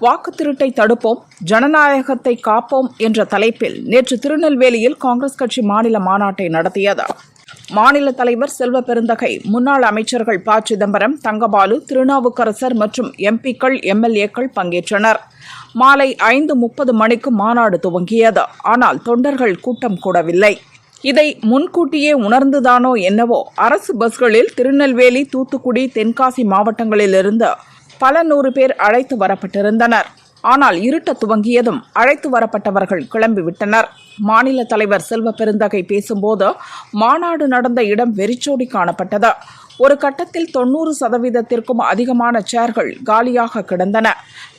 வாக்கு திருட்டை தடுப்போம், ஜனநாயகத்தை காப்போம் என்ற தலைப்பில் நேற்று திருநெல்வேலியில் காங்கிரஸ் கட்சி மாநில மாநாட்டை நடத்தியது. மாநில தலைவர் செல்வ பெருந்தகை, முன்னாள் அமைச்சர்கள் ப. சிதம்பரம், தங்கபாலு, திருநாவுக்கரசர் மற்றும் எம்பிக்கள், எம்எல்ஏக்கள் பங்கேற்றனர். மாலை 5:30 மணிக்கு மாநாடு துவங்கியது. ஆனால் தொண்டர்கள் கூட்டம் கூடவில்லை. இதை முன்கூட்டியே உணர்ந்துதானோ என்னவோ, அரசு பஸ்களில் திருநெல்வேலி, தூத்துக்குடி, தென்காசி மாவட்டங்களிலிருந்து பல 100 பேர் அழைத்து வரப்பட்டிருந்தனர். ஆனால் இருட்ட துவங்கியதும் அழைத்து வரப்பட்டவர்கள் கிளம்பிவிட்டனர். மாநில தலைவர் செல்வ பெருந்தகை பேசும்போது மாநாடு நடந்த இடம் வெறிச்சோடி காணப்பட்டது. ஒரு கட்டத்தில் 90% அதிகமான சேர்கள் காலியாக கிடந்தன.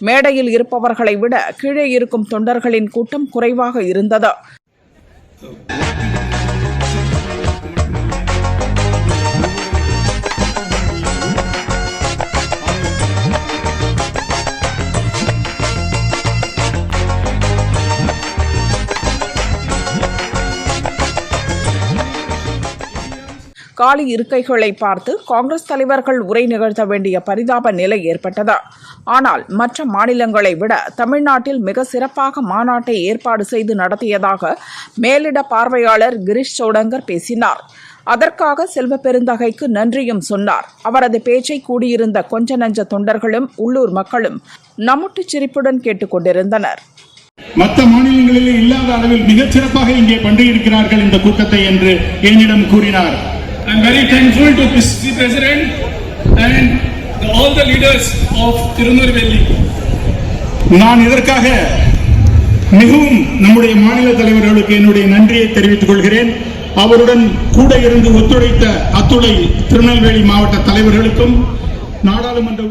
மேடையில் இருப்பவர்களை விட கீழே இருக்கும் தொண்டர்களின் கூட்டம் குறைவாக இருந்தது. காலி இருக்கைகளை பார்த்து காங்கிரஸ் தலைவர்கள் உரை நிகழ்த்த வேண்டிய பரிதாப நிலை ஏற்பட்டது. ஆனால் மற்ற மாநிலங்களை விட தமிழ்நாட்டில் மிக சிறப்பாக மாநாட்டை ஏற்பாடு செய்து நடத்தியதாக மேலிட பார்வையாளர் கிரீஷ் சோடங்கர் பேசினார். அதற்காக செல்வ பெருந்தகைக்கு நன்றியும் சொன்னார். அவரது பேச்சை கூடியிருந்த கொஞ்ச நஞ்ச தொண்டர்களும் உள்ளூர் மக்களும் நம்முட்டு சிரிப்புடன் கேட்டுக்கொண்டிருந்தனர். மற்ற மாநிலங்களில் இல்லாத அளவில் மிகச் சிறப்பாக இங்கே பண்டிகைக்கிறார்கள் இந்த கூட்டத்தை என்று என்னிடம் கூறினார். I am very thankful to Mr. President and all the leaders of Tirunelveli. நான் இதற்காக மிகவும் நம்முடைய மாநில தலைவர்களுக்கு என்னுடைய நன்றியை தெரிவித்துக் கொள்கிறேன். அவருடன் கூட இருந்து ஒத்துழைத்த அத்துணை திருநெல்வேலி மாவட்ட தலைவர்களுக்கும் நாடாளுமன்ற